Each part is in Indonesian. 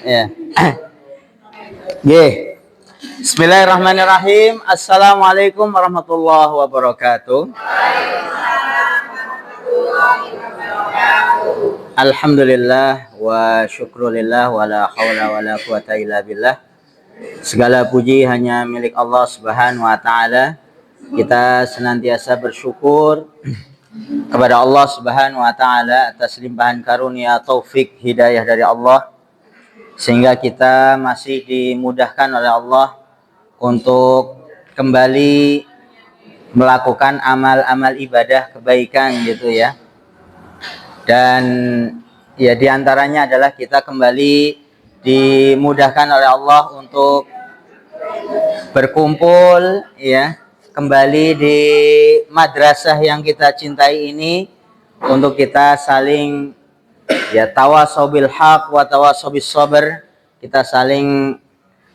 Ya. Ye. Bismillahirrahmanirrahim. Assalamualaikum warahmatullahi wabarakatuh. Alhamdulillah wa syukrulillah wa la hawla wa la quwata illa billah. Segala puji hanya milik Allah Subhanahu wa taala. Kita senantiasa bersyukur kepada Allah Subhanahu wa taala atas limpahan karunia, taufik, hidayah dari Allah, sehingga kita masih dimudahkan oleh Allah untuk kembali melakukan amal-amal ibadah kebaikan gitu ya. Dan ya diantaranya adalah kita kembali dimudahkan oleh Allah untuk berkumpul ya, kembali di madrasah yang kita cintai ini untuk kita saling ya tawasau bil haq wa tawasau bis sabr. Kita saling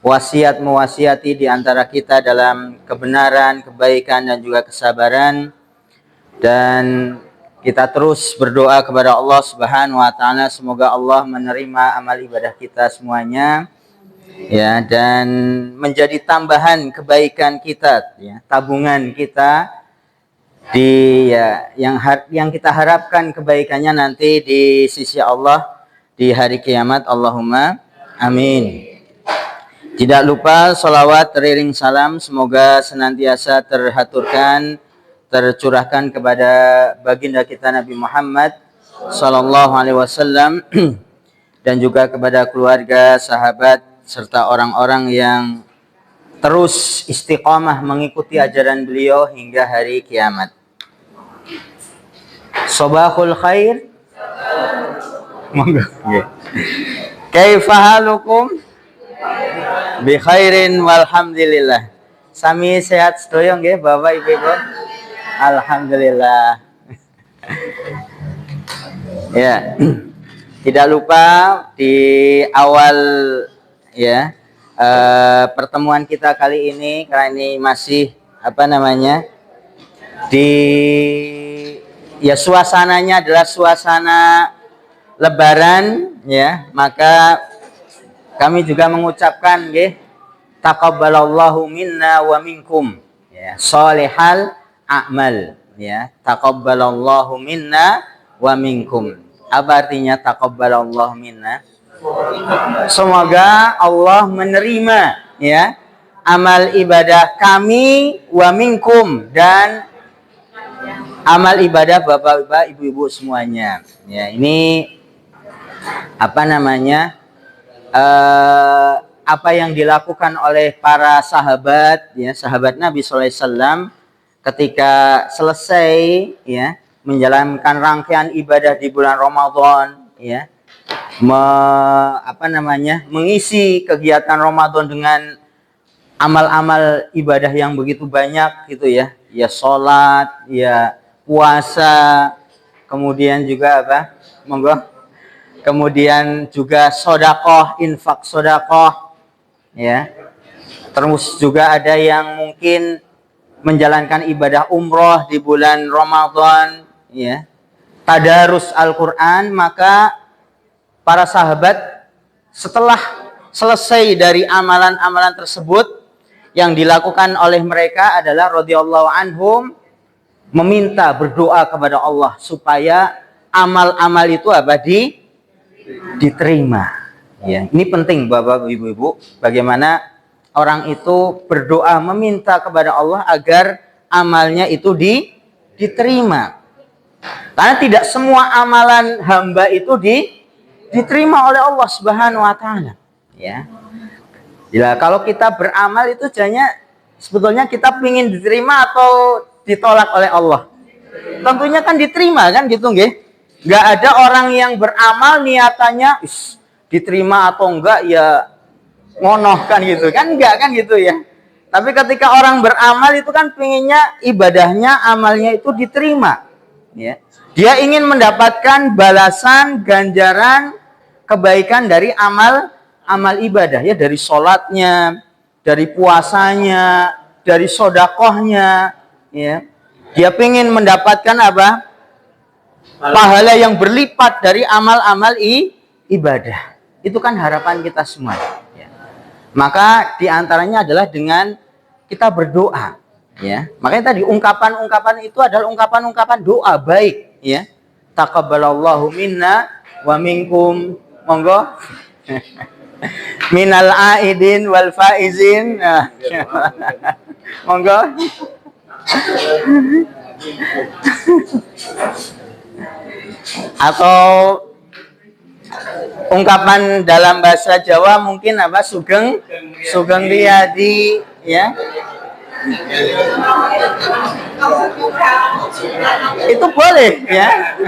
wasiat mewasiati di antara kita dalam kebenaran, kebaikan dan juga kesabaran. Dan kita terus berdoa kepada Allah Subhanahu wa taala semoga Allah menerima amal ibadah kita semuanya ya, dan menjadi tambahan kebaikan kita ya, tabungan kita di ya yang kita harapkan kebaikannya nanti di sisi Allah di hari kiamat. Allahumma amin. Tidak lupa salawat teriring salam semoga senantiasa terhaturkan, tercurahkan kepada baginda kita Nabi Muhammad sallallahu alaihi wasallam dan juga kepada keluarga, sahabat serta orang-orang yang terus istiqamah mengikuti ajaran beliau hingga hari kiamat. Sabahul khair. Monggo. Nggih. Kaifa halukum? Bi khairin walhamdulillah. Sami sehat sedaya nggih Bapak Ibu? Alhamdulillah. Ya. Tidak lupa di awal ya pertemuan kita kali ini, karena ini masih di ya suasananya adalah suasana Lebaran ya, maka kami juga mengucapkan nggih taqabbalallahu minna wa minkum ya sholihal a'mal ya, taqabbalallahu minna wa minkum. Apa artinya taqabbalallahu minna? Semoga Allah menerima ya amal ibadah kami wa minkum, dan amal ibadah bapak-bapak, ibu-ibu semuanya. Ya, ini apa yang dilakukan oleh para sahabat ya, sahabat Nabi sallallahu alaihi wasallam ketika selesai ya menjalankan rangkaian ibadah di bulan Ramadan ya, mengisi kegiatan Ramadan dengan amal-amal ibadah yang begitu banyak gitu ya. Ya sholat, ya puasa, kemudian juga Monggo. Kemudian juga sedekah, infak sedekah ya. Terus juga ada yang mungkin menjalankan ibadah umroh di bulan Ramadan ya. Tadarus Al-Qur'an, maka para sahabat setelah selesai dari amalan-amalan tersebut, yang dilakukan oleh mereka adalah radhiyallahu anhum meminta, berdoa kepada Allah supaya amal-amal itu diterima. Ya, ini penting Bapak Ibu-ibu, bagaimana orang itu berdoa meminta kepada Allah agar amalnya itu diterima. Karena tidak semua amalan hamba itu diterima oleh Allah Subhanahu wa taala. Ya. Ya, kalau kita beramal itu sebetulnya kita ingin diterima atau ditolak oleh Allah? Tentunya kan diterima kan gitu nggih. Enggak ada orang yang beramal niatannya diterima atau enggak ya ngonoh kan gitu kan, enggak kan gitu ya. Tapi ketika orang beramal itu kan pengennya ibadahnya, amalnya itu diterima ya. Dia ingin mendapatkan balasan, ganjaran, kebaikan dari amal ibadah ya, dari sholatnya, dari puasanya, dari sodakohnya ya. Dia ingin mendapatkan pahala yang berlipat dari amal-amal ibadah Itu kan harapan kita semua. Ya. Maka diantaranya adalah dengan kita berdoa. Ya, makanya tadi ungkapan-ungkapan itu adalah ungkapan-ungkapan doa baik. Ya, taqabbalallahu minna wa minkum, monggo. Minal aidin wal faizin. Nah, monggo. Atau ungkapan dalam bahasa Jawa mungkin apa? Sugeng Riyadi, ya. Itu boleh, ya.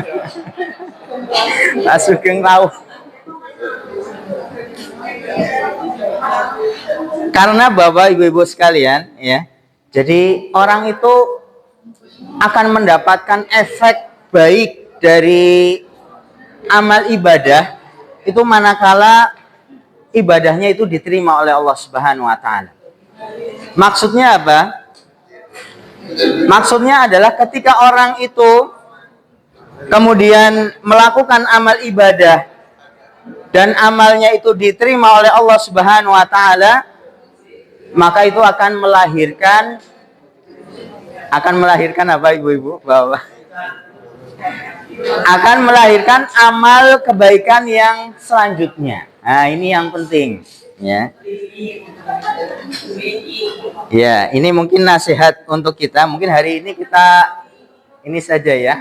Pak Sugeng tahu. Karena Bapak Ibu-ibu sekalian, ya. Jadi orang itu akan mendapatkan efek baik dari amal ibadah itu manakala ibadahnya itu diterima oleh Allah Subhanahu wa taala. Maksudnya apa? Maksudnya adalah ketika orang itu kemudian melakukan amal ibadah dan amalnya itu diterima oleh Allah Subhanahu wa taala, maka itu akan melahirkan apa ibu-ibu? Bapak? Akan melahirkan amal kebaikan yang selanjutnya. Nah, ini yang penting, ya. Ya, ini mungkin nasihat untuk kita. Mungkin hari ini kita ini saja ya.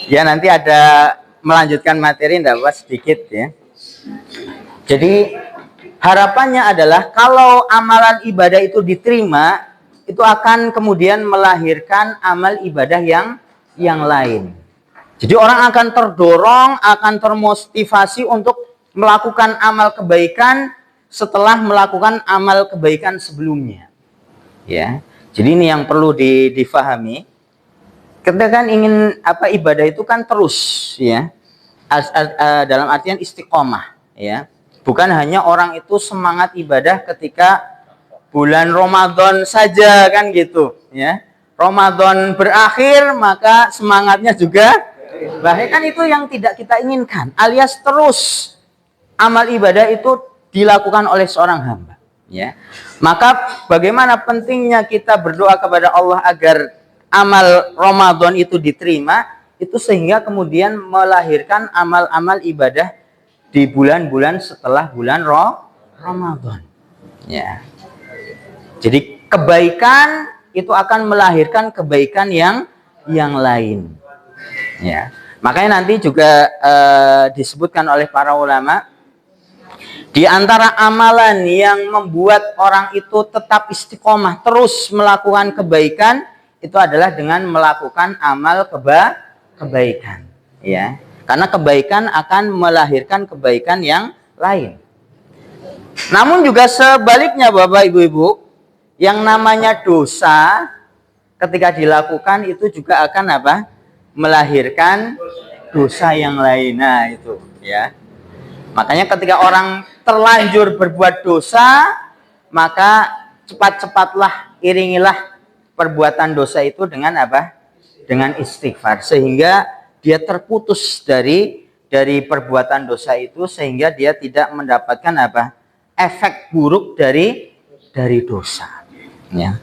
Ya, nanti ada melanjutkan materi enggak apa sedikit ya. Jadi harapannya adalah kalau amalan ibadah itu diterima, itu akan kemudian melahirkan amal ibadah yang lain. Jadi orang akan terdorong, akan termotivasi untuk melakukan amal kebaikan setelah melakukan amal kebaikan sebelumnya. Ya. Jadi ini yang perlu difahami. Kita kan ingin apa ibadah itu kan terus ya. Dalam artian istiqomah ya. Bukan hanya orang itu semangat ibadah ketika bulan Ramadan saja kan gitu ya. Ramadan berakhir maka semangatnya juga bahkan itu yang tidak kita inginkan, alias terus amal ibadah itu dilakukan oleh seorang hamba ya. Maka bagaimana pentingnya kita berdoa kepada Allah agar amal Ramadan itu diterima, itu sehingga kemudian melahirkan amal-amal ibadah di bulan-bulan setelah bulan Ramadan ya. Jadi kebaikan itu akan melahirkan kebaikan yang lain. Ya, makanya nanti juga disebutkan oleh para ulama di antara amalan yang membuat orang itu tetap istiqomah terus melakukan kebaikan itu adalah dengan melakukan amal kebaikan. Ya, karena kebaikan akan melahirkan kebaikan yang lain. Namun juga sebaliknya Bapak Ibu-ibu, yang namanya dosa ketika dilakukan itu juga akan apa? Melahirkan dosa yang lain. Nah, itu ya. Makanya ketika orang terlanjur berbuat dosa, maka cepat-cepatlah iringilah perbuatan dosa itu dengan apa? Dengan istighfar, sehingga dia terputus dari perbuatan dosa itu, sehingga dia tidak mendapatkan apa? Efek buruk dari dosa. Ya.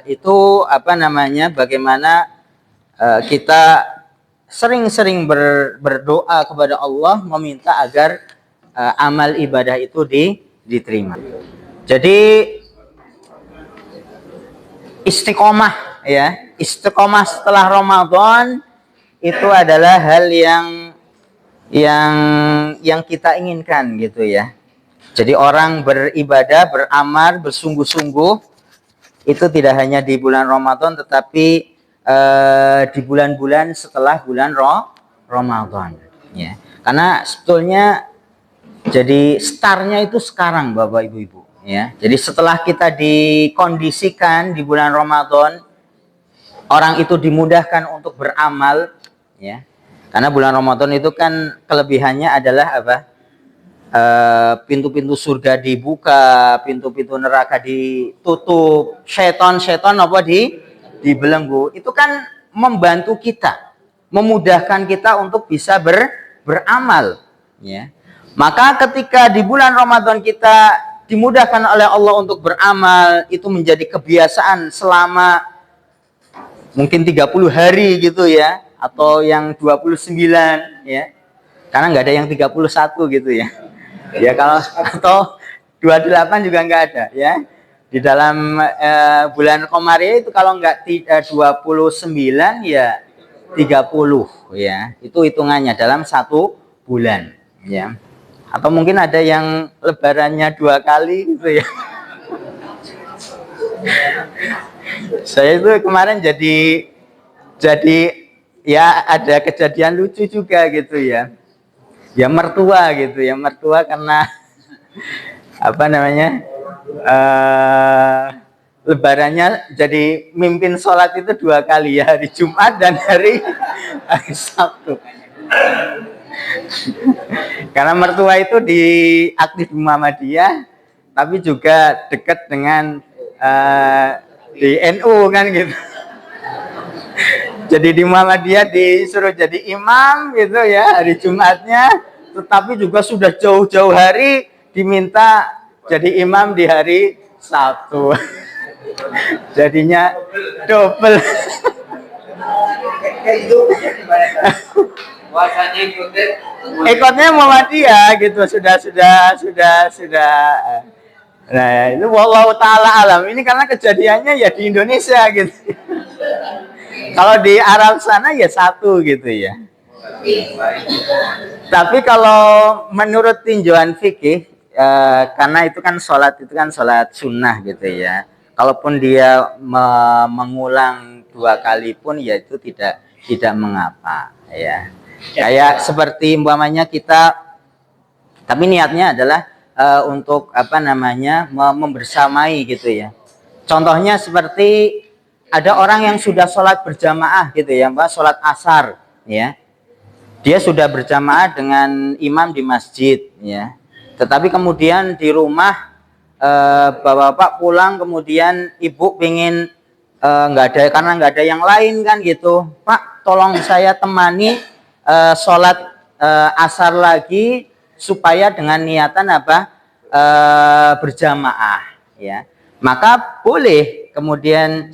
Itu apa namanya? Bagaimana kita sering-sering berdoa kepada Allah meminta agar amal ibadah itu diterima. Jadi istiqomah ya, istiqomah setelah Ramadan itu adalah hal yang kita inginkan gitu ya. Jadi orang beribadah, beramal, bersungguh-sungguh itu tidak hanya di bulan Ramadan tetapi di bulan-bulan setelah bulan Ramadan ya. Karena sebetulnya jadi startnya itu sekarang Bapak Ibu ya. Jadi setelah kita dikondisikan di bulan Ramadan, orang itu dimudahkan untuk beramal ya. Karena bulan Ramadan itu kan kelebihannya adalah apa? Pintu-pintu surga dibuka, pintu-pintu neraka ditutup, setan apa dibelenggu. Itu kan membantu kita, memudahkan kita untuk bisa beramal, ya. Maka ketika di bulan Ramadan kita dimudahkan oleh Allah untuk beramal, itu menjadi kebiasaan selama mungkin 30 hari gitu ya, atau yang 29 ya. Karena nggak ada yang 31 gitu ya. Ya kalau atau 28 juga nggak ada ya. Di dalam bulan Qomariyah itu kalau nggak 29 ya 30 ya. Itu hitungannya dalam satu bulan ya. Atau mungkin ada yang lebarannya 2 kali gitu ya. Saya itu kemarin jadi ya ada kejadian lucu juga gitu ya. Ya mertua gitu ya, mertua karena apa namanya lebarannya jadi mimpin sholat itu 2 kali ya, hari Jumat dan hari Sabtu. Karena mertua itu aktif di Muhammadiyah, tapi juga dekat dengan di NU kan gitu. Jadi di Muhammadiyah disuruh jadi imam gitu ya hari Jumatnya, tetapi juga sudah jauh-jauh hari diminta jadi imam di hari Sabtu. Jadinya double. Ikutnya Muhammadiyah gitu, sudah. Nah, itu wallahu taala alam. Ini karena kejadiannya ya di Indonesia gitu. Kalau di Arab sana ya satu gitu ya. Tapi kalau menurut tinjauan fikih, karena itu kan sholat sunnah gitu ya. Kalaupun dia mengulang 2 kali pun ya itu tidak mengapa ya. Kayak seperti umpamanya kita, tapi niatnya adalah untuk apa namanya membersamai gitu ya. Contohnya seperti ada orang yang sudah sholat berjamaah gitu ya, Mbak, sholat asar ya. Dia sudah berjamaah dengan imam di masjid ya. Tetapi kemudian di rumah bapak-bapak pulang, kemudian ibu pengen karena nggak ada yang lain kan gitu. Pak, tolong saya temani sholat asar lagi supaya dengan niatan apa berjamaah ya. Maka boleh kemudian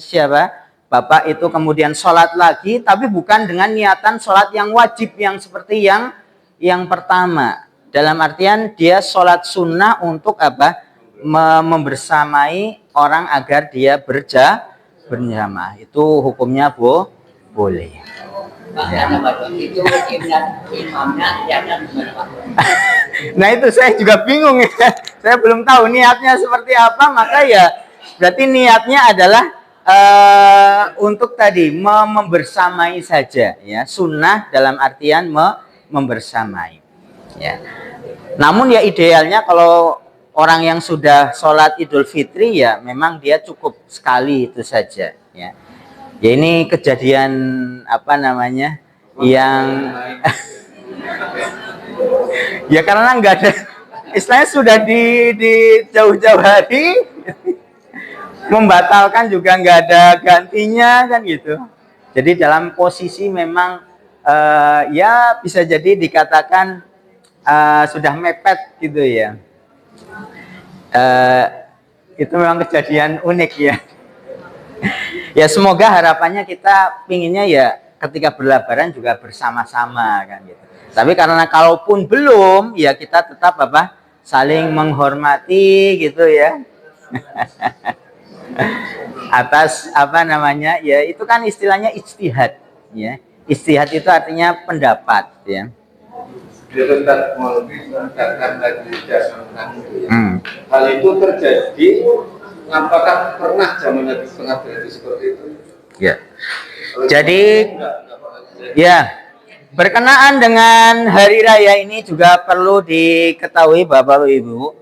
bapak itu kemudian sholat lagi, tapi bukan dengan niatan sholat yang wajib yang seperti yang pertama. Dalam artian dia sholat sunnah untuk apa? Membersamai orang agar dia berjamaah. Itu hukumnya boleh. Ya. Nah itu saya juga bingung ya. Saya belum tahu niatnya seperti apa, maka ya berarti niatnya adalah untuk tadi membersamai saja ya, sunnah dalam artian membersamai ya. Namun ya idealnya kalau orang yang sudah sholat Idul Fitri ya memang dia cukup sekali itu saja ya. Ya ini kejadian apa namanya yang ya karena nggak ada, istilahnya sudah di jauh-jauh hari membatalkan juga nggak ada gantinya kan gitu. Jadi dalam posisi memang ya bisa jadi dikatakan sudah mepet gitu ya. Itu memang kejadian unik ya. Ya semoga harapannya kita pinginnya ya ketika berlebaran juga bersama-sama kan gitu. Tapi karena kalaupun belum ya kita tetap apa saling menghormati gitu ya. Atas apa namanya ya itu kan istilahnya ijtihad ya. Ijtihad itu artinya pendapat ya. Hal itu terjadi. Apakah pernah zaman Nabi pernah terjadi seperti itu? Ya. Jadi ya berkenaan dengan hari raya ini juga perlu diketahui Bapak Ibu.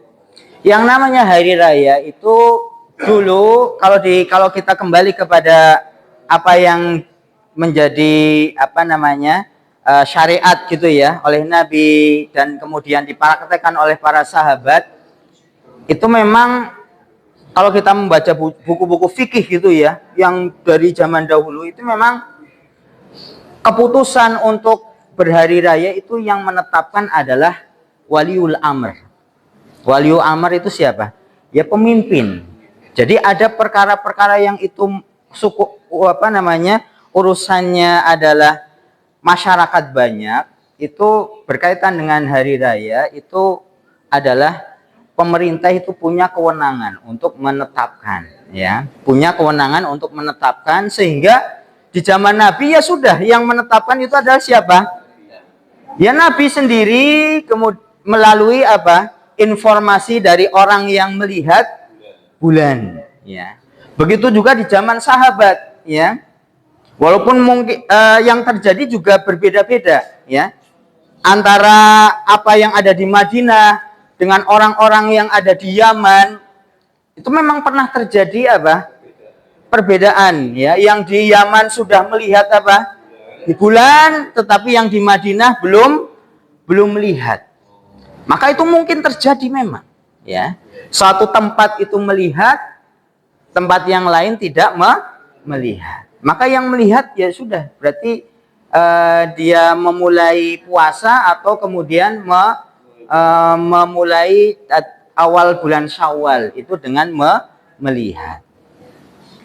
Yang namanya hari raya itu dulu kalau kita kembali kepada apa yang menjadi apa namanya syariat gitu ya oleh Nabi dan kemudian dipraktekkan oleh para sahabat, itu memang kalau kita membaca buku-buku fikih gitu ya, yang dari zaman dahulu itu memang keputusan untuk berhari raya itu yang menetapkan adalah waliul amr. Waliul amr itu siapa? Ya pemimpin. Jadi ada perkara-perkara yang itu urusannya adalah masyarakat banyak, itu berkaitan dengan hari raya, itu adalah pemerintah itu punya kewenangan untuk menetapkan, ya, punya kewenangan untuk menetapkan, sehingga di zaman Nabi ya sudah, yang menetapkan itu adalah siapa? Ya Nabi sendiri, kemudian melalui apa? Informasi dari orang yang melihat bulan, ya. Begitu juga di zaman sahabat, ya. Walaupun mungkin yang terjadi juga berbeda-beda, ya. Antara apa yang ada di Madinah dengan orang-orang yang ada di Yaman, itu memang pernah terjadi apa? Perbedaan, ya. Yang di Yaman sudah melihat apa? Di bulan, tetapi yang di Madinah belum melihat. Maka itu mungkin terjadi memang, ya. Suatu tempat itu melihat, tempat yang lain tidak melihat. Maka yang melihat ya sudah, berarti dia memulai puasa atau kemudian memulai awal bulan Syawal itu dengan melihat.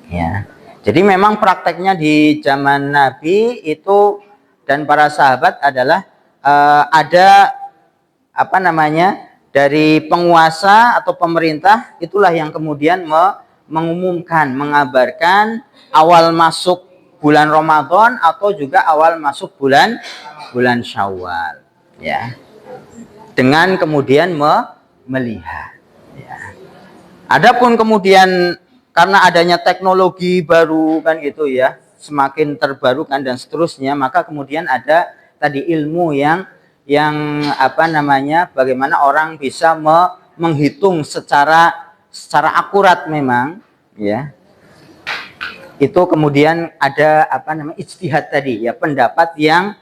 Ya. Jadi memang prakteknya di zaman Nabi itu dan para sahabat adalah ada dari penguasa atau pemerintah, itulah yang kemudian mengumumkan, mengabarkan awal masuk bulan Ramadan atau juga awal masuk bulan Syawal, ya. Dengan kemudian melihat, ya. Adapun kemudian karena adanya teknologi baru kan gitu ya, semakin terbarukan dan seterusnya, maka kemudian ada tadi ilmu yang bagaimana orang bisa menghitung secara akurat memang, ya. Itu kemudian ada ijtihad tadi, ya, pendapat yang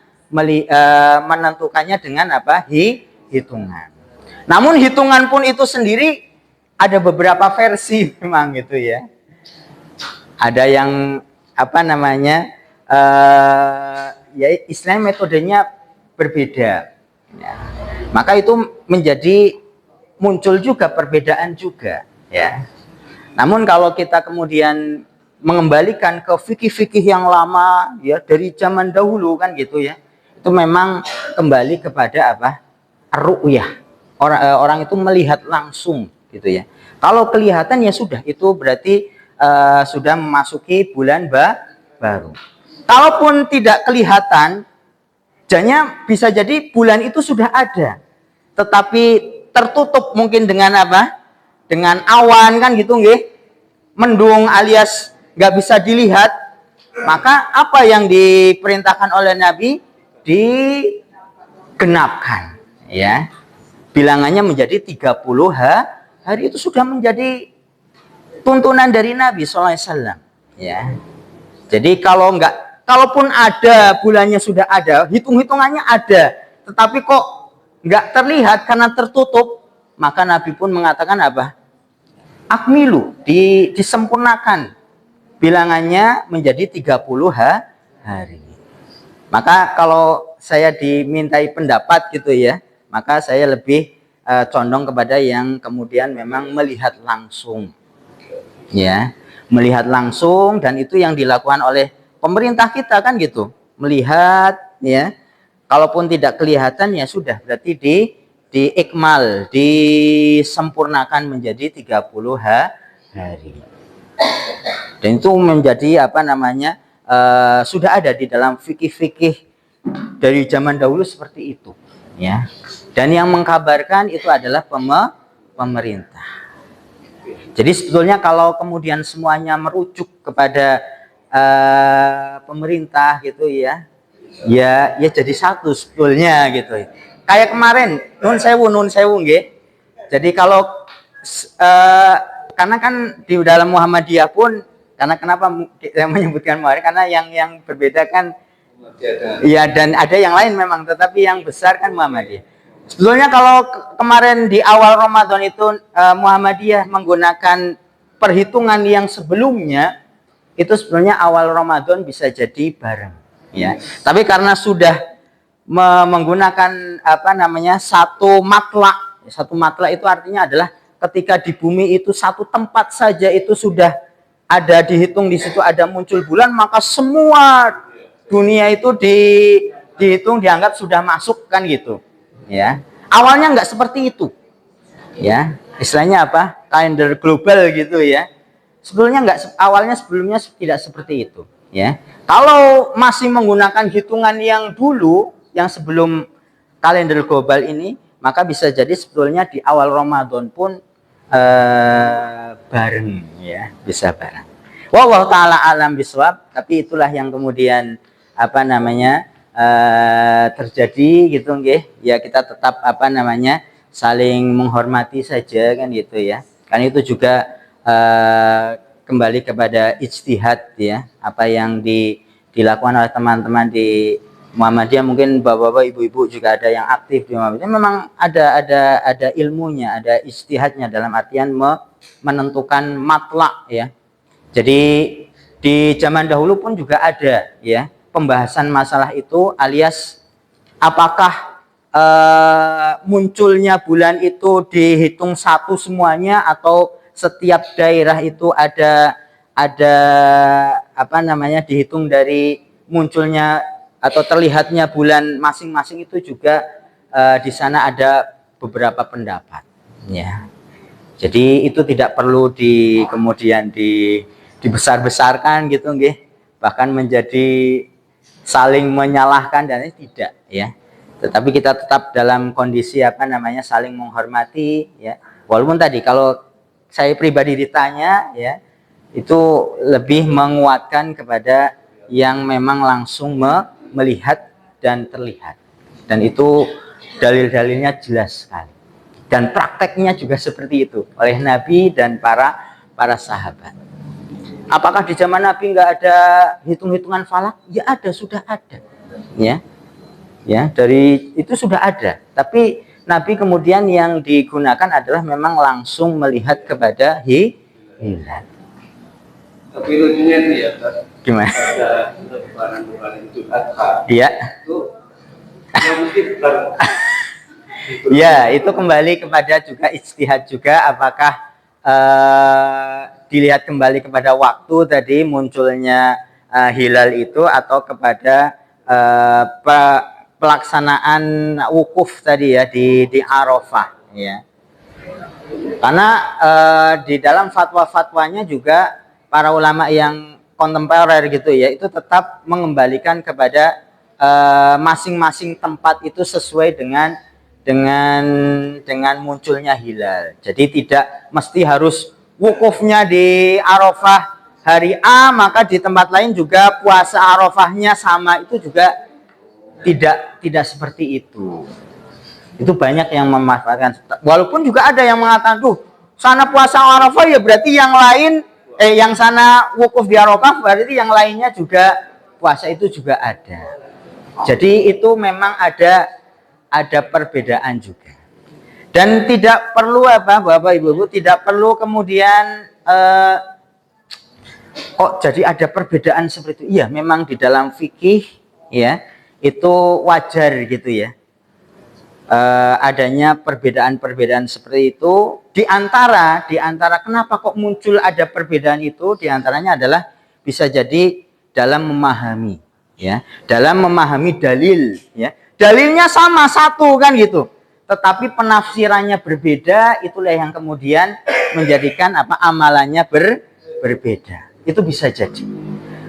menentukannya dengan hitungan. Namun hitungan pun itu sendiri ada beberapa versi memang gitu ya. Ada yang ya istilahnya metodenya berbeda. Ya. Maka itu menjadi muncul juga perbedaan juga, ya. Namun kalau kita kemudian mengembalikan ke fikih-fikih yang lama, ya, dari zaman dahulu kan gitu ya, itu memang kembali kepada ru'yah. Orang itu melihat langsung gitu ya. Kalau kelihatan ya sudah, itu berarti sudah memasuki bulan baru. Kalaupun tidak kelihatan, bisa jadi bulan itu sudah ada, tetapi tertutup mungkin dengan dengan awan kan gitu nggih, mendung alias nggak bisa dilihat. Maka apa yang diperintahkan oleh Nabi digenapkan, ya. Bilangannya menjadi 30 hari, itu sudah menjadi tuntunan dari Nabi SAW, ya. Jadi kalaupun ada bulannya sudah ada, hitung-hitungannya ada, tetapi kok nggak terlihat karena tertutup, maka Nabi pun mengatakan akmilu, disempurnakan bilangannya menjadi 30 hari. Maka kalau saya dimintai pendapat gitu ya, maka saya lebih condong kepada yang kemudian memang melihat langsung, ya, melihat langsung, dan itu yang dilakukan oleh pemerintah kita kan gitu, melihat, ya. Kalaupun tidak kelihatan ya sudah, berarti diikmal, disempurnakan menjadi 30 hari. Dan itu menjadi sudah ada di dalam fikih-fikih dari zaman dahulu seperti itu, ya. Dan yang mengkabarkan itu adalah pemerintah. Jadi sebetulnya kalau kemudian semuanya merujuk kepada pemerintah gitu ya, ya jadi satu sebetulnya gitu. Kayak kemarin nun sewu nggih. Jadi kalau karena kan di dalam Muhammadiyah pun, karena kenapa saya menyebutkan kemarin, karena yang berbeda kan ya, dan ada yang lain memang, tetapi yang besar kan Muhammadiyah. Sebetulnya kalau kemarin di awal Ramadan itu Muhammadiyah menggunakan perhitungan yang sebelumnya, itu sebenarnya awal Ramadan bisa jadi bareng, ya. Tapi karena sudah menggunakan apa namanya satu matlak. Satu matlak itu artinya adalah ketika di bumi itu satu tempat saja itu sudah ada dihitung di situ ada muncul bulan, maka semua dunia itu dihitung dianggap sudah masuk kan gitu. Ya. Awalnya nggak seperti itu. Ya, istilahnya apa? Kalender global gitu ya. Sebelumnya sebelumnya tidak seperti itu, ya. Kalau masih menggunakan hitungan yang dulu, yang sebelum kalender global ini, maka bisa jadi sebetulnya di awal Ramadan pun bareng, ya, bisa bareng. Wallahu taala alam biswab, tapi itulah yang kemudian apa namanya terjadi gitu, nggih. Ya kita tetap apa namanya saling menghormati saja kan gitu ya. Kan itu juga kembali kepada ijtihad ya, apa yang dilakukan oleh teman-teman di Muhammadiyah, mungkin bapak-bapak ibu-ibu juga ada yang aktif di Muhammadiyah, memang ada ilmunya, ada ijtihadnya dalam artian menentukan matlak ya. Jadi di zaman dahulu pun juga ada ya pembahasan masalah itu, alias apakah munculnya bulan itu dihitung satu semuanya atau setiap daerah itu ada apa namanya dihitung dari munculnya atau terlihatnya bulan masing-masing, itu juga di sana ada beberapa pendapat ya. Jadi itu tidak perlu kemudian dibesar-besarkan gitu nggih, bahkan menjadi saling menyalahkan dan tidak ya. Tetapi kita tetap dalam kondisi apa namanya saling menghormati ya. Walaupun tadi kalau saya pribadi ditanya ya, itu lebih menguatkan kepada yang memang langsung melihat dan terlihat, dan itu dalil-dalilnya jelas sekali dan prakteknya juga seperti itu oleh Nabi dan para sahabat. Apakah di zaman Nabi nggak ada hitung-hitungan falak? Ya ada, sudah ada ya, dari itu sudah ada, tapi Nabi kemudian yang digunakan adalah memang langsung melihat kepada hilal. Tapi lucunya itu ya, Gimana? Ada lebaran Idul Adha. Iya. Itu ya mungkin Ya, itu kembali kepada juga ijtihad juga, apakah dilihat kembali kepada waktu tadi munculnya hilal itu, atau kepada pelaksanaan wukuf tadi ya di Arafah ya. Karena di dalam fatwa-fatwanya juga para ulama yang kontemporer gitu ya, itu tetap mengembalikan kepada masing-masing tempat itu sesuai dengan munculnya hilal. Jadi tidak mesti harus wukufnya di Arafah hari A, maka di tempat lain juga puasa Arafahnya sama, itu juga tidak seperti itu. Itu banyak yang memanfaatkan. Walaupun juga ada yang mengatakan, tuh sana puasa Arafah ya berarti yang lain yang sana wukuf di Arafah berarti yang lainnya juga puasa, itu juga ada. Jadi itu memang ada perbedaan juga. Dan tidak perlu Bapak Ibu tidak perlu kemudian jadi ada perbedaan seperti itu. Iya, memang di dalam fikih ya itu wajar gitu ya. Adanya perbedaan-perbedaan seperti itu, di antara kenapa kok muncul ada perbedaan itu, di antaranya adalah bisa jadi dalam memahami ya, dalam memahami dalil ya. Dalilnya sama satu kan gitu, tetapi penafsirannya berbeda, itulah yang kemudian menjadikan amalannya berbeda. Itu bisa jadi.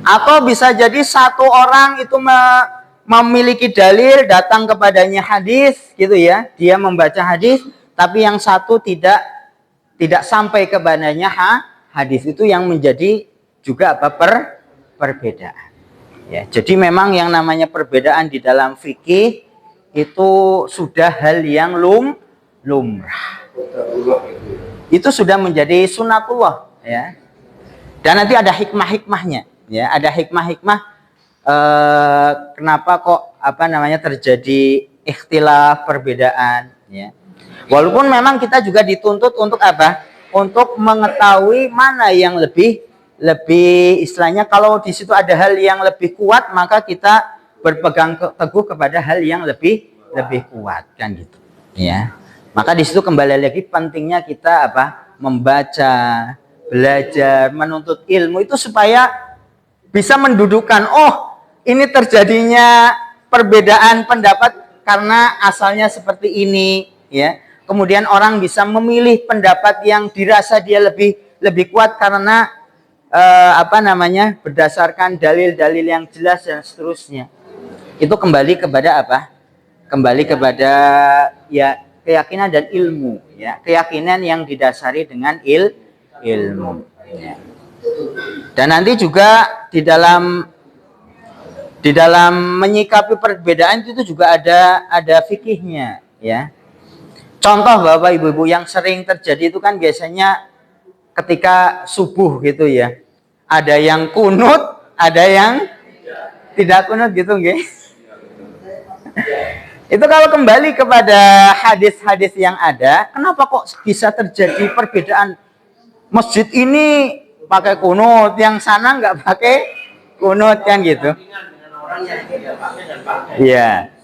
Atau bisa jadi satu orang itu memiliki dalil, datang kepadanya hadis gitu ya, dia membaca hadis, tapi yang satu tidak sampai kepadanya hadis, itu yang menjadi juga perbedaan ya. Jadi memang yang namanya perbedaan di dalam fikih itu sudah hal yang lumrah, itu sudah menjadi sunatullah ya. Dan nanti ada hikmah-hikmahnya ya, ada hikmah-hikmah kenapa kok terjadi ikhtilaf, perbedaan ya. Walaupun memang kita juga dituntut untuk untuk mengetahui mana yang lebih istilahnya, kalau di situ ada hal yang lebih kuat, maka kita berpegang teguh kepada hal yang lebih kuat kan gitu ya. Maka di situ kembali lagi pentingnya kita apa? Membaca, belajar, menuntut ilmu itu supaya bisa mendudukan, oh ini terjadinya perbedaan pendapat karena asalnya seperti ini ya. Kemudian orang bisa memilih pendapat yang dirasa dia lebih kuat karena berdasarkan dalil-dalil yang jelas dan seterusnya. Itu kembali kepada apa? Kembali kepada ya keyakinan dan ilmu ya, keyakinan yang didasari dengan ilmu ya. Dan nanti juga di dalam menyikapi perbedaan itu juga ada fikihnya ya. Contoh Bapak Ibu yang sering terjadi itu kan biasanya ketika subuh gitu ya. Ada yang kunut, ada yang tidak kunut gitu nggih. Itu kalau kembali kepada hadis-hadis yang ada, kenapa kok bisa terjadi perbedaan? Masjid ini pakai kunut, yang sana nggak pakai kunut kan gitu. Iya.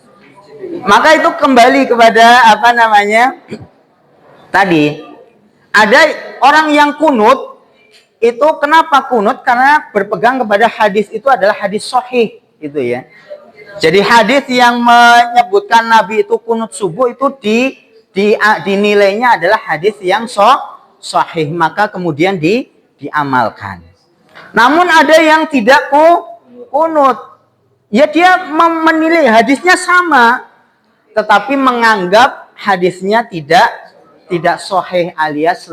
Maka itu kembali kepada tadi ada orang yang kunut itu kenapa kunut? Karena berpegang kepada hadis itu adalah hadis sahih gitu ya. Jadi hadis yang menyebutkan Nabi itu kunut subuh itu dinilainya adalah hadis yang sahih, maka kemudian diamalkan. Namun ada yang tidak kunut, ya dia menilai hadisnya sama, tetapi menganggap hadisnya tidak sahih alias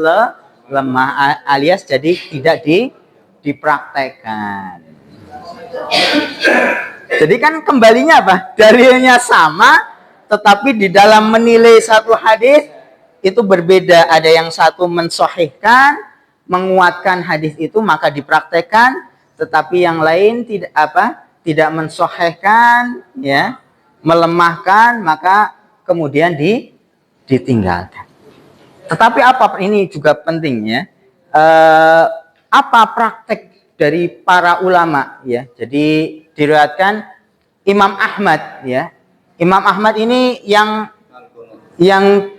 lemah alias jadi tidak dipraktekkan. Jadi kan kembalinya apa? Dalilnya sama, tetapi di dalam menilai satu hadis itu berbeda. Ada yang satu mensahihkan, menguatkan hadis itu maka dipraktekkan, tetapi yang lain tidak mensahihkan, ya, melemahkan, maka kemudian ditinggalkan. Tetapi apa ini juga pentingnya? Apa praktek dari para ulama ya? Jadi diriwayatkan Imam Ahmad ya. Imam Ahmad ini yang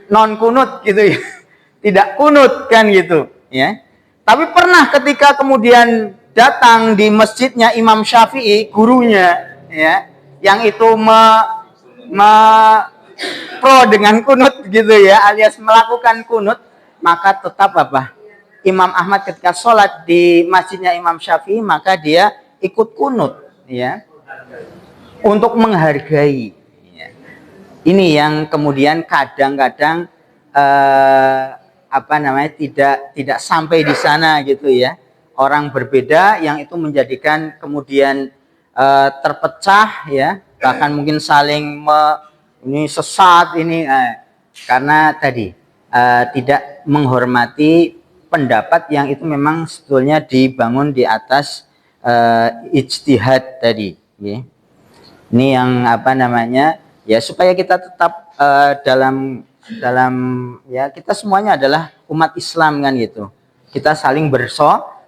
non kunut gitu ya. Tidak kunut kan gitu ya. Tapi pernah ketika kemudian datang di masjidnya Imam Syafi'i, gurunya ya, yang itu pro dengan kunut gitu ya, alias melakukan kunut, maka tetap apa? Imam Ahmad ketika sholat di masjidnya Imam Syafi'i, maka dia ikut kunut ya, untuk menghargai ya. Ini yang kemudian kadang-kadang tidak sampai di sana gitu ya. Orang berbeda yang itu menjadikan kemudian terpecah ya, bahkan mungkin saling ini sesat ini karena tadi tidak menghormati pendapat yang itu memang sebetulnya dibangun di atas ijtihad tadi ya. Ini yang ya supaya kita tetap dalam ya, kita semuanya adalah umat Islam kan gitu. Kita saling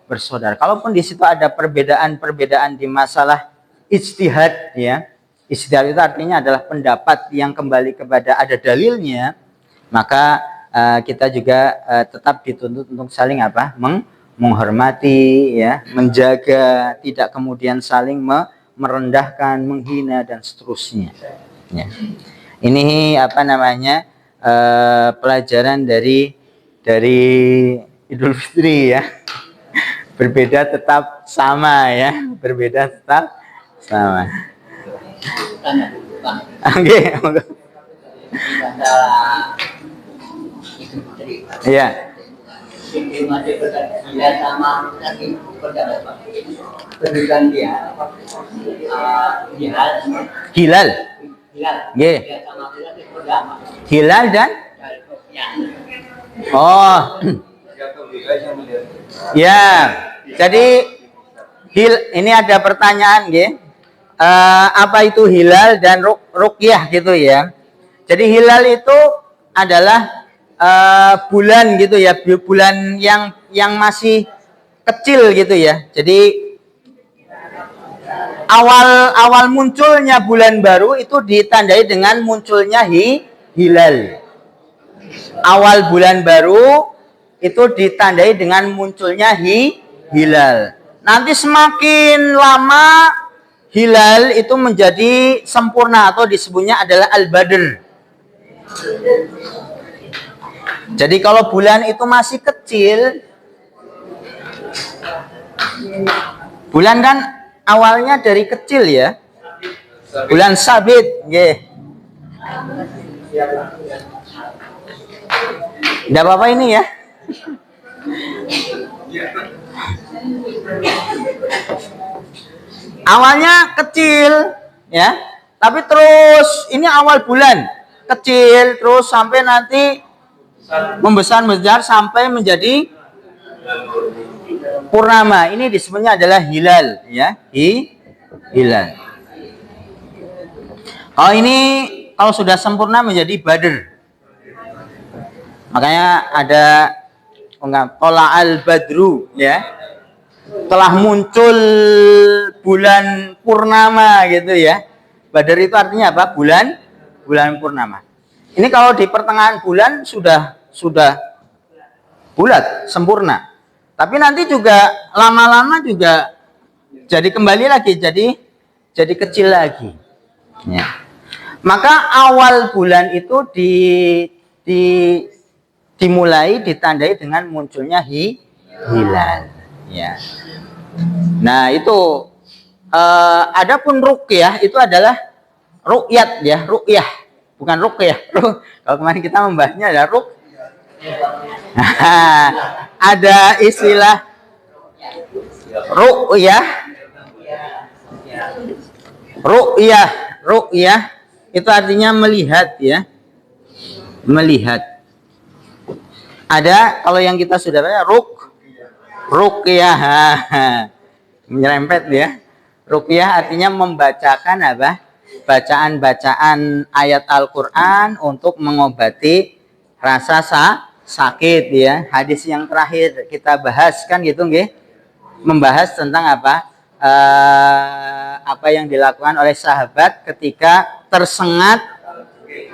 bersaudara. Kalaupun di situ ada perbedaan di masalah ijtihad ya. Ijtihad itu artinya adalah pendapat yang kembali kepada ada dalilnya, maka kita juga tetap dituntut untuk saling menghormati ya, menjaga, tidak kemudian saling merendahkan, menghina dan seterusnya ya. Ini pelajaran dari Idul Fitri ya. Berbeda tetap sama ya, berbeda tetap sama. Oke. Iya. Hilal. Nggih. Hilal dan oh. Ya. Jadi ini ada pertanyaan nggih. Apa itu hilal dan ruqyah gitu ya. Jadi hilal itu adalah bulan gitu ya, bulan yang masih kecil gitu ya. Jadi awal munculnya bulan baru itu ditandai dengan munculnya hilal. Awal bulan baru itu ditandai dengan munculnya hilal. Nanti semakin lama hilal itu menjadi sempurna atau disebutnya adalah al-badr. Jadi kalau bulan itu masih kecil, bulan kan awalnya dari kecil ya. Bulan sabit, nggih. Tidak apa-apa ini ya. Awalnya kecil ya, tapi terus ini awal bulan kecil terus sampai nanti membesar sampai menjadi purnama. Ini disebutnya adalah hilal ya, hilal. Kalau ini kalau sudah sempurna menjadi badr. Makanya ada tola al badru ya. Telah muncul bulan purnama gitu ya. Badar itu artinya apa? Bulan purnama. Ini kalau di pertengahan bulan sudah bulat, sempurna. Tapi nanti juga lama-lama juga jadi kembali lagi jadi kecil lagi. Ya. Maka awal bulan itu dimulai ditandai dengan munculnya hilal. Ya. Nah itu adapun ruqyah itu adalah ru'yat ya, ru'yah bukan ruqyah. Kalau kemarin kita membahasnya ada ada istilah ru'yah. Ru'yah itu artinya melihat ya, melihat. Ada kalau yang kita sudah baca ruqyah, menyerempet ya. Ruqyah artinya membacakan apa? Bacaan-bacaan ayat Al-Qur'an untuk mengobati rasa sakit ya. Hadis yang terakhir kita bahas kan gitu nggih. Membahas tentang apa yang dilakukan oleh sahabat ketika tersengat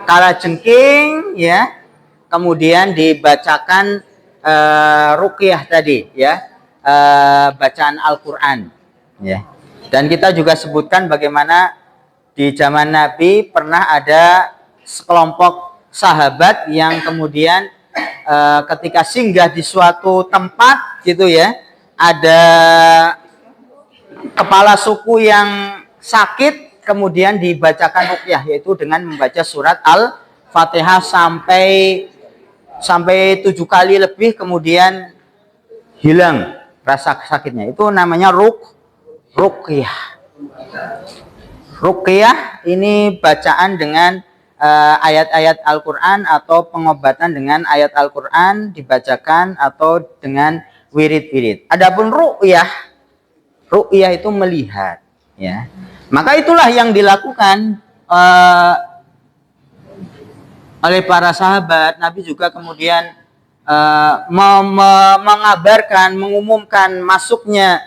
kalajengking ya. Kemudian dibacakan ruqyah tadi ya, bacaan Al-Qur'an ya. Dan kita juga sebutkan bagaimana di zaman Nabi pernah ada sekelompok sahabat yang kemudian ketika singgah di suatu tempat gitu ya, ada kepala suku yang sakit, kemudian dibacakan ruqyah yaitu dengan membaca surat Al-Fatihah sampai 7 kali lebih, kemudian hilang rasa sakitnya. Itu namanya ruqyah. Ruqyah ini bacaan dengan ayat-ayat Al-Qur'an atau pengobatan dengan ayat Al-Qur'an dibacakan atau dengan wirid-wirid. Adapun ruqyah itu melihat ya. Maka itulah yang dilakukan oleh para sahabat. Nabi juga kemudian mengabarkan, mengumumkan masuknya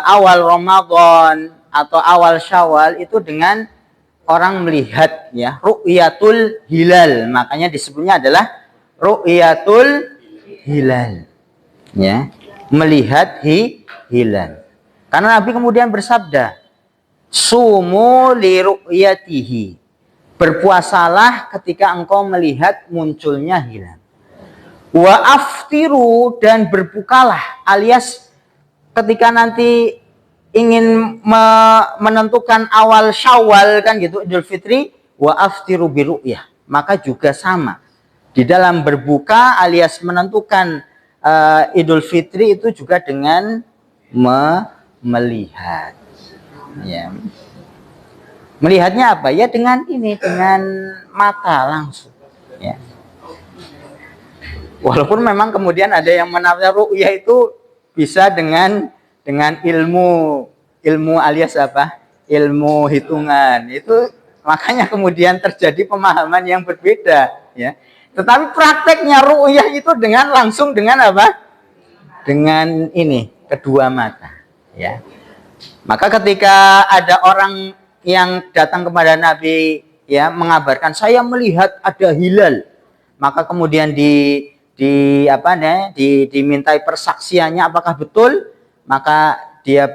awal Ramadan atau awal Syawal itu dengan orang melihat ya, ru'yatul hilal. Makanya disebutnya adalah ru'yatul hilal ya, melihat hilal. Karena Nabi kemudian bersabda, sumu li ru'yatihi, berpuasalah ketika engkau melihat munculnya hilal. Wa aftiru, dan berbukalah, alias ketika nanti ingin menentukan awal Syawal kan gitu, Idul Fitri, wa aftiru bi ru'yah, maka juga sama. Di dalam berbuka alias menentukan Idul Fitri itu juga dengan melihat. Ya. Melihatnya apa? Ya dengan ini, dengan mata langsung. Ya. Walaupun memang kemudian ada yang menafsir ru'yah itu bisa dengan ilmu alias apa? Ilmu hitungan. Itu makanya kemudian terjadi pemahaman yang berbeda. Ya. Tetapi prakteknya ru'yah itu langsung dengan apa? Dengan ini, kedua mata. Ya. Maka ketika ada orang yang datang kepada Nabi ya mengabarkan saya melihat ada hilal, maka kemudian dimintai persaksiannya apakah betul, maka dia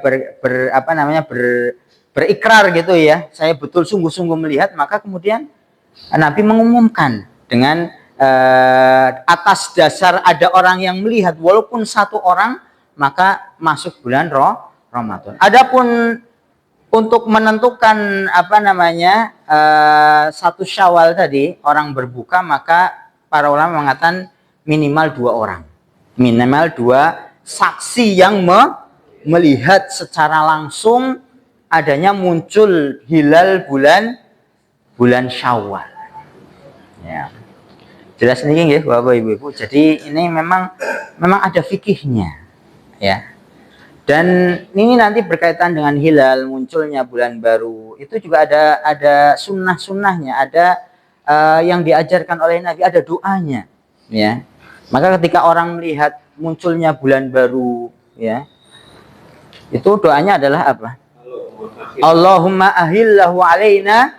berikrar gitu ya, saya betul sungguh-sungguh melihat, maka kemudian Nabi mengumumkan dengan atas dasar ada orang yang melihat walaupun satu orang, maka masuk bulan Ramadan. Adapun untuk menentukan satu Syawal tadi orang berbuka, maka para ulama mengatakan minimal 2 orang, minimal 2 saksi yang melihat secara langsung adanya muncul hilal bulan Syawal. Ya. Jelas nih ya Bapak Ibu. Jadi ini memang ada fikihnya, ya. Dan ini nanti berkaitan dengan hilal munculnya bulan baru. Itu juga ada sunnah-sunnahnya, ada yang diajarkan oleh Nabi, ada doanya, ya. Maka ketika orang melihat munculnya bulan baru, ya, itu doanya adalah apa? Allahumma ahillahu alaina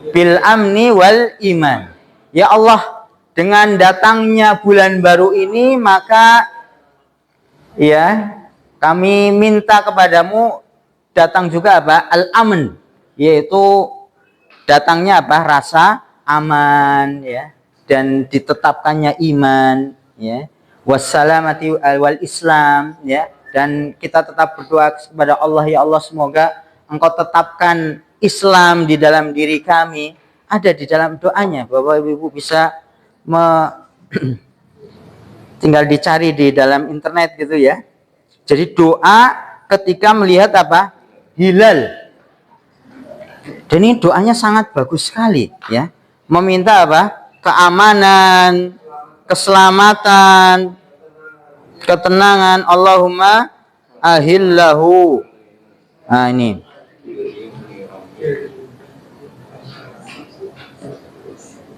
bil amni wal iman. Ya Allah, dengan datangnya bulan baru ini, maka ya kami minta kepadamu datang juga apa? Al-aman, yaitu datangnya apa? Rasa aman, ya, dan ditetapkannya iman, ya. Wassalamati wal Islam, ya, dan kita tetap berdoa kepada Allah, ya Allah, semoga Engkau tetapkan Islam di dalam diri kami. Ada di dalam doanya. Bapak Ibu bisa tinggal dicari di dalam internet gitu ya. Jadi doa ketika melihat apa? Hilal. Dan ini doanya sangat bagus sekali, ya. Meminta apa? Keamanan, keselamatan, ketenangan. Allahumma ahillahu. Nah, ini.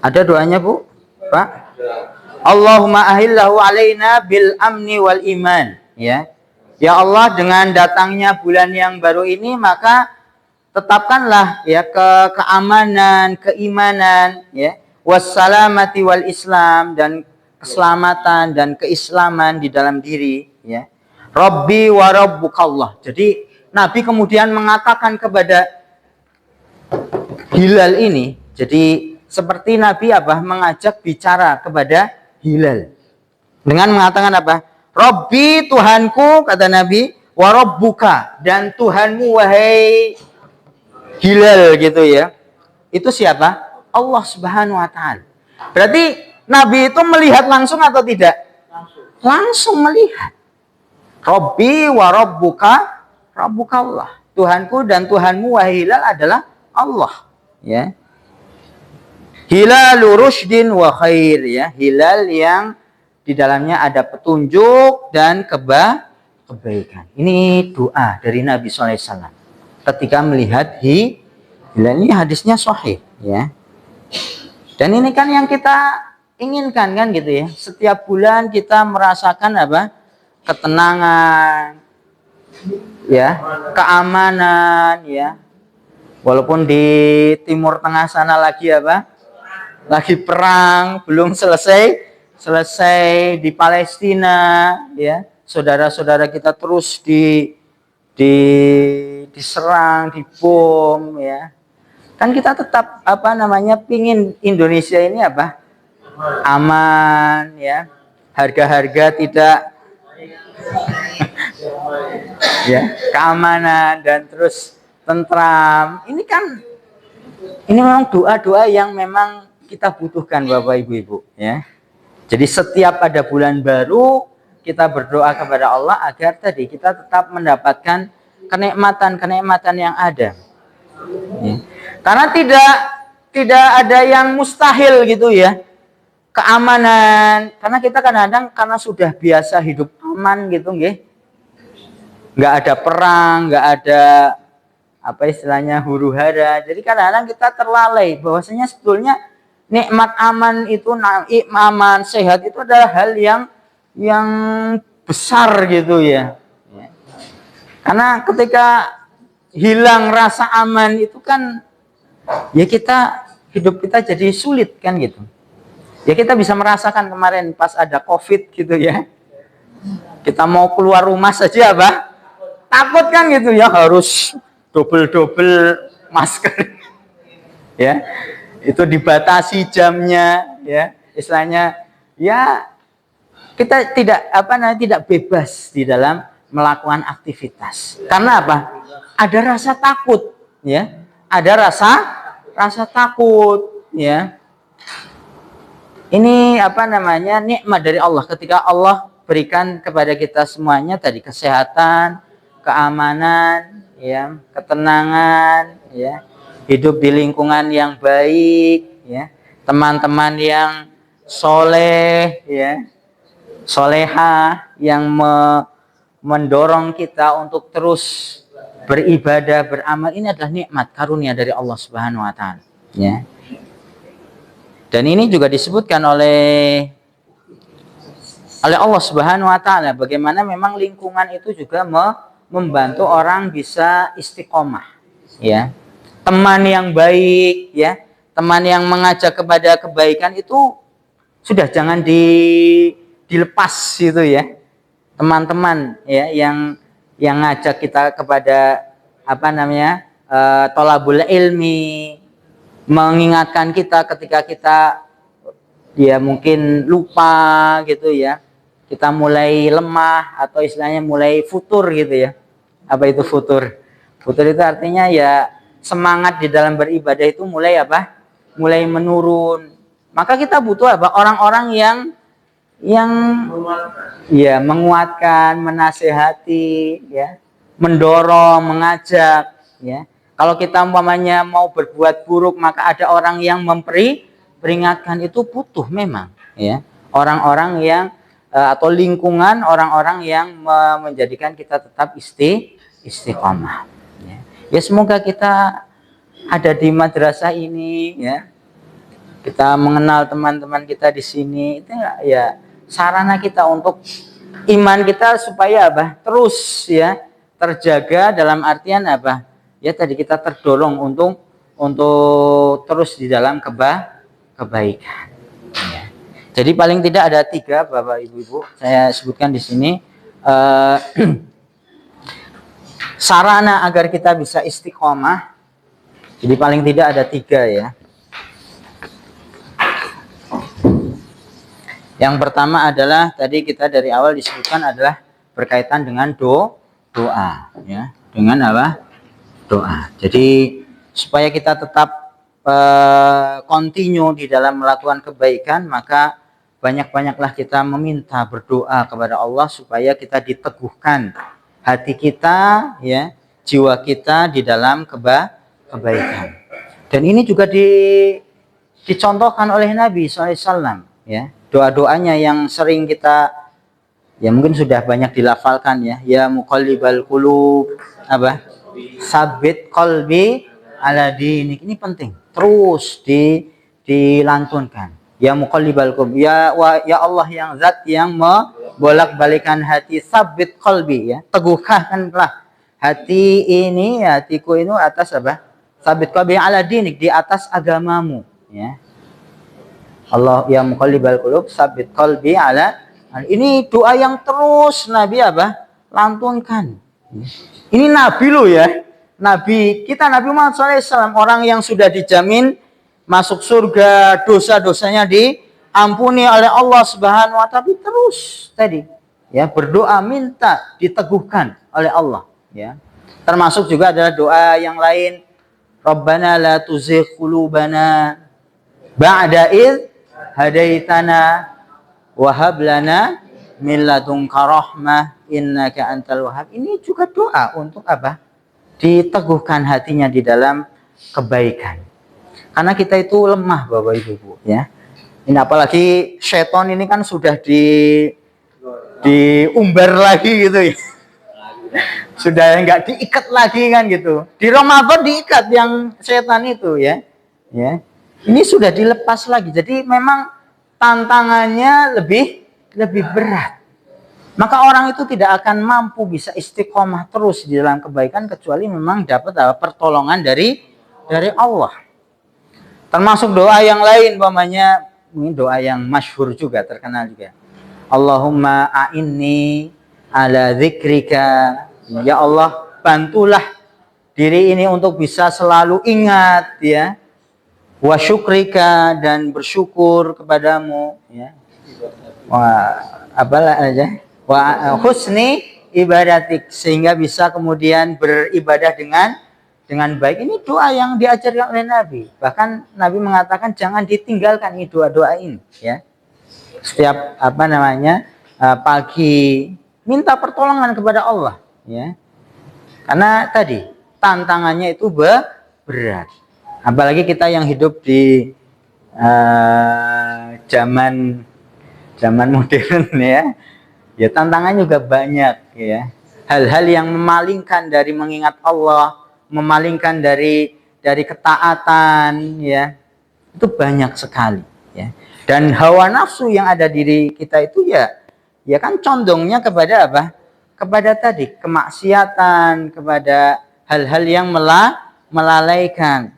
Ada doanya, Bu? Pak? Allahumma ahillahu alaina bil amni wal iman, ya. Ya Allah, dengan datangnya bulan yang baru ini, maka tetapkanlah ya keamanan, keimanan, ya, wassalamati wal Islam, dan keselamatan dan keislaman di dalam diri, ya. Rabbi wa rabbukallah. Jadi Nabi kemudian mengatakan kepada hilal ini, jadi seperti Nabi apa? Mengajak bicara kepada hilal dengan mengatakan apa? Rabbi, Tuhanku, kata Nabi, wa rabbuka, dan Tuhanmu wahai hilal, gitu ya. Itu siapa? Allah Subhanahu wa taala. Berarti Nabi itu melihat langsung atau tidak? Langsung melihat. Rabbi wa rabbuka, rabbuka Allah. Tuhanku dan Tuhanmu wahai hilal adalah Allah, ya. Hilal rusydin wa khair, ya, hilal yang di dalamnya ada petunjuk dan kebaikan. Ini doa dari Nabi SAW ketika melihat hilal. Ini hadisnya sahih, ya. Dan ini kan yang kita inginkan kan gitu ya. Setiap bulan kita merasakan apa? Ketenangan, ya, keamanan, ya. Walaupun di Timur Tengah sana lagi apa? Lagi perang, belum selesai di Palestina, ya. Saudara-saudara kita terus diserang, dibom, ya. Kan kita tetap pingin Indonesia ini apa? Aman, ya. Harga-harga tidak ya, keamanan dan terus tentram. Ini memang doa-doa yang memang kita butuhkan Bapak Ibu, ya. Jadi setiap ada bulan baru kita berdoa kepada Allah agar tadi kita tetap mendapatkan kenikmatan yang ada. Ya. Karena tidak ada yang mustahil gitu ya. Keamanan, karena kita kadang-kadang karena sudah biasa hidup aman gitu, nggih. Nggak ada perang, nggak ada huru-hara. Jadi kadang-kadang kita terlalai bahwasanya sebetulnya nikmat aman itu, aman, sehat itu adalah hal yang besar gitu ya. Karena ketika hilang rasa aman itu kan ya hidup kita jadi sulit kan gitu. Ya kita bisa merasakan kemarin pas ada COVID gitu ya. Kita mau keluar rumah saja apa? Takut kan gitu ya, harus double masker. Ya. Itu dibatasi jamnya ya. Istilahnya ya kita tidak bebas di dalam melakukan aktivitas. Karena apa? Ada rasa takut ya. Ada rasa takut ya. Ini nikmat dari Allah ketika Allah berikan kepada kita semuanya tadi kesehatan, keamanan, ya, ketenangan, ya, hidup di lingkungan yang baik, ya, teman-teman yang soleh, ya, soleha yang mendorong kita untuk terus beribadah, beramal. Ini adalah nikmat karunia dari Allah Subhanahu wa taala, ya. Dan ini juga disebutkan oleh Allah Subhanahu wa taala bagaimana memang lingkungan itu juga membantu orang bisa istiqomah, ya. Teman yang baik, ya, teman yang mengajak kepada kebaikan itu sudah jangan dilepas gitu ya. Teman-teman ya yang ngajak kita kepada tholabul ilmi, mengingatkan kita ketika kita ya mungkin lupa gitu ya, kita mulai lemah atau istilahnya mulai futur gitu ya. Apa itu futur? Futur itu artinya ya semangat di dalam beribadah itu mulai mulai menurun. Maka kita butuh orang-orang yang ya menguatkan, menasehati, ya, mendorong, mengajak, ya. Kalau kita umpamanya mau berbuat buruk, maka ada orang yang peringatkan, itu butuh memang, ya. Orang-orang yang atau lingkungan orang-orang yang menjadikan kita tetap istiqomah. Ya. Ya semoga kita ada di madrasah ini, ya. Kita mengenal teman-teman kita di sini, itu ya sarana kita untuk iman kita supaya terus ya terjaga dalam artian ya tadi kita terdorong untuk terus di dalam kebaikan. Ya. Jadi paling tidak ada 3 Bapak Ibu saya sebutkan di sini sarana agar kita bisa istiqomah. Jadi paling tidak ada 3 ya. Yang pertama adalah tadi kita dari awal disebutkan adalah berkaitan dengan doa, ya, dengan doa. Jadi supaya kita tetap continue di dalam melakukan kebaikan, maka banyak-banyaklah kita meminta berdoa kepada Allah supaya kita diteguhkan hati kita, ya, jiwa kita di dalam kebaikan. Dan ini juga dicontohkan oleh Nabi SAW, ya. Doa-doanya yang sering kita ya mungkin sudah banyak dilafalkan ya muqallibal qulub sabbit qalbi ala dinik. Ini penting terus dilantunkan, ya muqallibal qulub, ya Allah yang zat yang membolak-balikan hati, sabbit qalbi, ya, teguhkanlah hatiku ini atas sabbit qalbi ala dinik, di atas agamamu, ya. Allah ya muqallibal qulub sabbit qalbi ala. Ini doa yang terus Nabi lantunkan. Ini Nabi loh ya. Nabi kita Nabi Muhammad SAW, orang yang sudah dijamin masuk surga, dosa-dosanya diampuni oleh Allah Subhanahu wa taala, tapi terus tadi ya berdoa minta diteguhkan oleh Allah, ya. Termasuk juga adalah doa yang lain, Rabbana la tuzigh qulubana ba'da id hadaitana wa hab lana min ladunka rahmah innaka antal wahhab. Ini juga doa untuk diteguhkan hatinya di dalam kebaikan. Karena kita itu lemah Bapak Ibu, ya. Ini apalagi setan ini kan sudah diumbar lagi gitu ya. Sudah enggak diikat lagi kan gitu. Di Ramadan diikat yang setan itu, ya. Ya. Ini sudah dilepas lagi. Jadi memang tantangannya lebih berat. Maka orang itu tidak akan mampu bisa istiqomah terus di dalam kebaikan kecuali memang dapat pertolongan dari Allah. Termasuk doa yang lain, umpamanya ini doa yang masyhur juga, terkenal juga. Allahumma a'inni ala dzikrika. Ya Allah, bantulah diri ini untuk bisa selalu ingat ya. Wa syukrika, dan bersyukur kepadamu ya. Wa husni ibadatik, sehingga bisa kemudian beribadah dengan baik. Ini doa yang diajarkan oleh Nabi. Bahkan Nabi mengatakan jangan ditinggalkan ini doa-doa ini ya. Setiap pagi minta pertolongan kepada Allah ya. Karena tadi tantangannya itu berat. Apalagi kita yang hidup di zaman modern ya. Ya tantangan juga banyak ya. Hal-hal yang memalingkan dari mengingat Allah, memalingkan dari ketaatan ya. Itu banyak sekali ya. Dan hawa nafsu yang ada diri kita itu ya kan condongnya kepada apa? Kepada tadi kemaksiatan, kepada hal-hal yang melalaikan.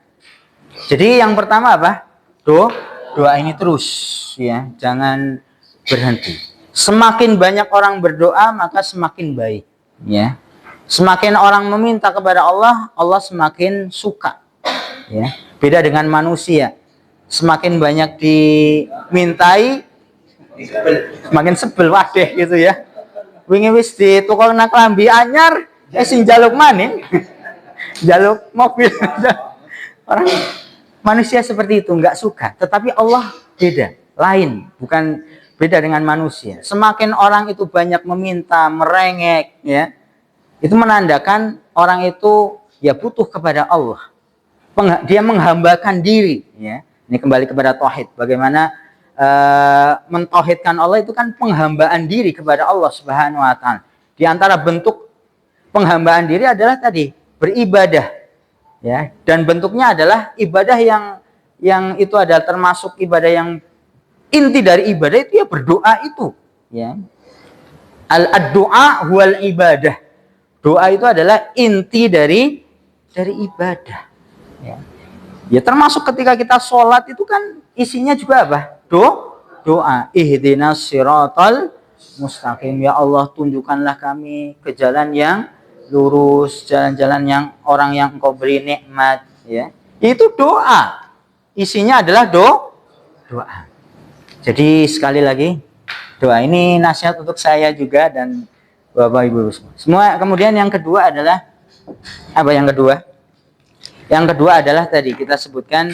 Jadi yang pertama apa? Doa ini terus ya, jangan berhenti. Semakin banyak orang berdoa maka semakin baik ya. Semakin orang meminta kepada Allah, Allah semakin suka ya. Beda dengan manusia. Semakin banyak dimintai semakin sebel wadeh gitu ya. Wingi wis ditukokna klambi anyar, sing njaluk maning. Njaluk mobil. Orang manusia seperti itu enggak suka, tetapi Allah beda, lain, bukan beda dengan manusia. Semakin orang itu banyak meminta, merengek ya, itu menandakan orang itu ya butuh kepada Allah. Dia menghambakan diri ya. Ini kembali kepada tauhid. Bagaimana mentauhidkan Allah itu kan penghambaan diri kepada Allah Subhanahu wa taala. Di antara bentuk penghambaan diri adalah tadi beribadah ya, dan bentuknya adalah ibadah yang itu adalah termasuk ibadah yang inti dari ibadah itu ya berdoa itu ya. Ad-du'a wal ibadah. Doa itu adalah inti dari ibadah ya. Ya termasuk ketika kita sholat itu kan isinya juga apa? Doa. Ihdinas siratal mustaqim. Ya Allah, tunjukkanlah kami ke jalan yang lurus, jalan-jalan yang orang yang Engkau beri nikmat ya. Itu doa. Isinya adalah doa. Jadi sekali lagi, doa ini nasihat untuk saya juga dan Bapak Ibu semua. Kemudian yang kedua adalah apa yang kedua? Yang kedua adalah tadi kita sebutkan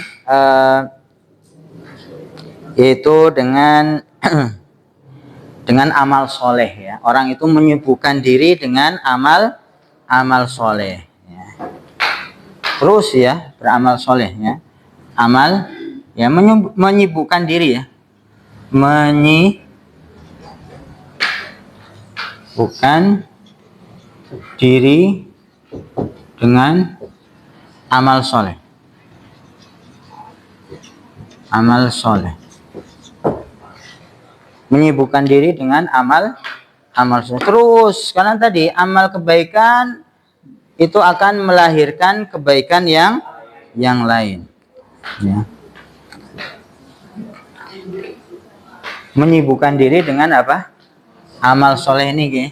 yaitu dengan dengan amal soleh ya. Orang itu menyibukkan diri dengan amal soleh ya. Terus ya beramal soleh ya. Amal ya menyibukkan diri ya. Menyibukkan diri dengan amal soleh. Amal soleh. Menyibukkan diri dengan amal soleh. Terus karena tadi amal kebaikan itu akan melahirkan kebaikan yang lain. Ya. Menyibukkan diri dengan apa? Amal soleh ini, Ki.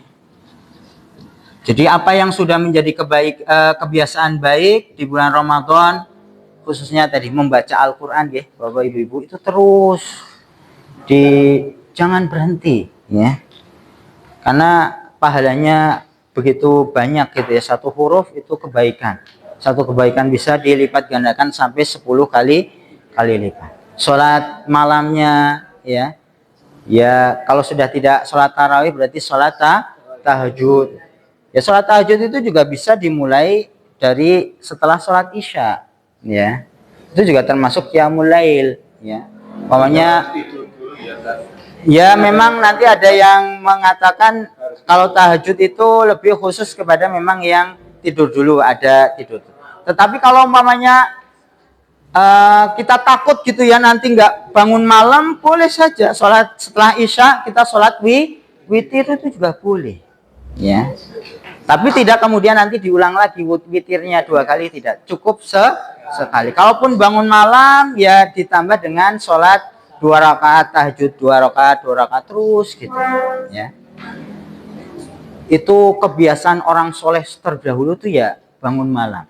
Jadi apa yang sudah menjadi kebiasaan baik di bulan Ramadan, khususnya tadi membaca Al-Quran, ya, Bapak Ibu-Ibu, itu terus jangan berhenti, ya, karena pahalanya begitu banyak gitu ya. Satu huruf itu kebaikan, satu kebaikan bisa dilipat gandakan sampai 10 kali lipat. Sholat malamnya, ya kalau sudah tidak sholat tarawih berarti sholat tahajud. Ya, sholat tahajud itu juga bisa dimulai dari setelah sholat isya, ya. Itu juga termasuk qiyamul lail, ya. Pokoknya, ya memang nanti ada yang mengatakan kalau tahajud itu lebih khusus kepada memang yang tidur dulu, ada tidur. Tetapi kalau umpamanya kita takut gitu ya nanti nggak bangun malam, boleh saja sholat setelah isya kita sholat witir itu juga boleh, ya. Tapi tidak kemudian nanti diulang lagi witirnya 2 kali, tidak, cukup sekali. Kalaupun bangun malam ya ditambah dengan sholat 2 rakaat tahajud, 2 rakaat terus gitu, ya. Itu kebiasaan orang soleh terdahulu tuh ya bangun malam.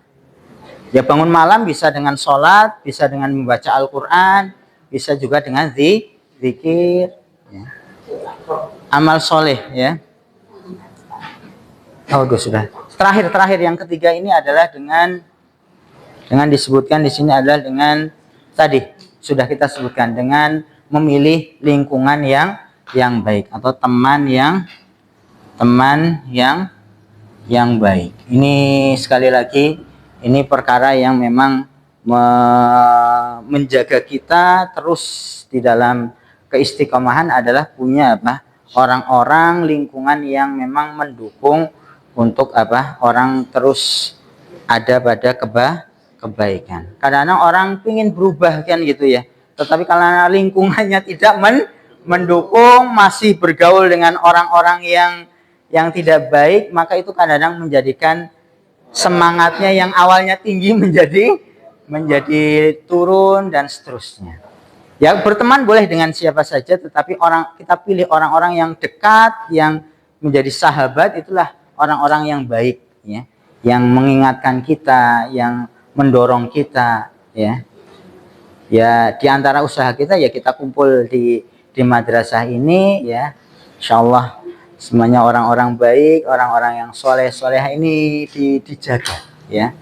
Ya bangun malam bisa dengan sholat, bisa dengan membaca Al-Quran, bisa juga dengan zikir, ya. Amal soleh, ya. Oh, sudah. Terakhir yang ketiga ini adalah dengan disebutkan di sini adalah dengan tadi sudah kita sebutkan, dengan memilih lingkungan yang baik atau teman yang baik. Ini sekali lagi ini perkara yang memang menjaga kita terus di dalam keistiqomahan adalah punya apa? Orang-orang lingkungan yang memang mendukung untuk apa? Orang terus ada pada kebaikan. Kadang-kadang orang ingin berubah kan gitu ya. Tetapi kalau lingkungannya tidak mendukung, masih bergaul dengan orang-orang yang tidak baik, maka itu kadang-kadang menjadikan semangatnya yang awalnya tinggi menjadi turun dan seterusnya. Ya, berteman boleh dengan siapa saja, tetapi kita pilih orang-orang yang dekat, yang menjadi sahabat, itulah orang-orang yang baik, ya, yang mengingatkan kita, yang mendorong kita, ya. Ya, di antara usaha kita ya kita kumpul di madrasah ini, ya. Insyaallah semuanya orang-orang baik, orang-orang yang soleh-soleh ini dijaga, ya.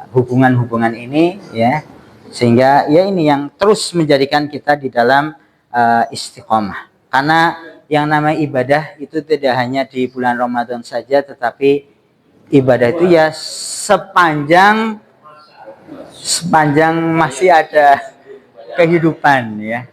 Hubungan-hubungan ini, ya, sehingga ya ini yang terus menjadikan kita di dalam istiqomah. Karena yang namanya ibadah itu tidak hanya di bulan Ramadan saja, tetapi ibadah itu ya sepanjang masih ada kehidupan, ya.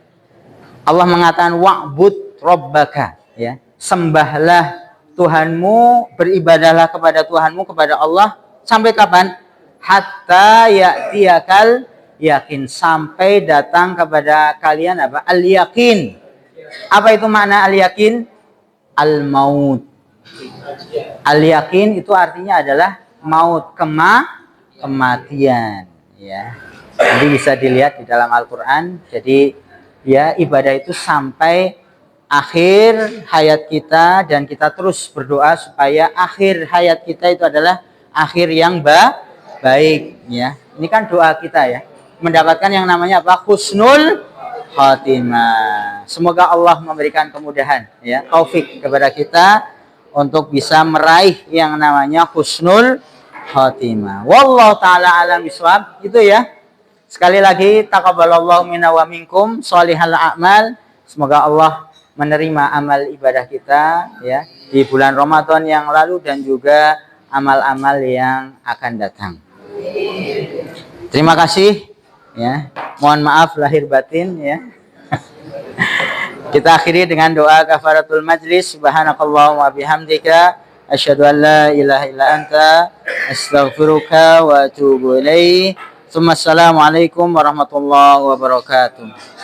Allah mengatakan wa'bud rabbaka, ya, sembahlah Tuhanmu, beribadahlah kepada Tuhanmu, kepada Allah sampai kapan? Hatta ya'tiyakal yakin, sampai datang kepada kalian apa? Al yakin. Apa itu makna al yakin? Al maut. Al yakin itu artinya adalah maut, kematian, ya. Jadi bisa dilihat di dalam Al-Qur'an. Jadi ya ibadah itu sampai akhir hayat kita, dan kita terus berdoa supaya akhir hayat kita itu adalah akhir yang baik, ya. Ini kan doa kita, ya, mendapatkan yang namanya apa? Husnul Khotimah. Semoga Allah memberikan kemudahan, ya, taufik kepada kita untuk bisa meraih yang namanya Husnul Khotimah. Wallahu taala alam bisawab. Itu ya. Sekali lagi taqabbalallahu minna wa minkum sholihal a'mal. Semoga Allah menerima amal ibadah kita, ya, di bulan Ramadan yang lalu dan juga amal-amal yang akan datang. Terima kasih, ya. Mohon maaf lahir batin, ya. Kita akhiri dengan doa kafaratul majlis. Subhanakallahumma wa bihamdika asyhadu an la ilaha illa anta astaghfiruka wa atubu ilaik. Assalamualaikum warahmatullahi wabarakatuh.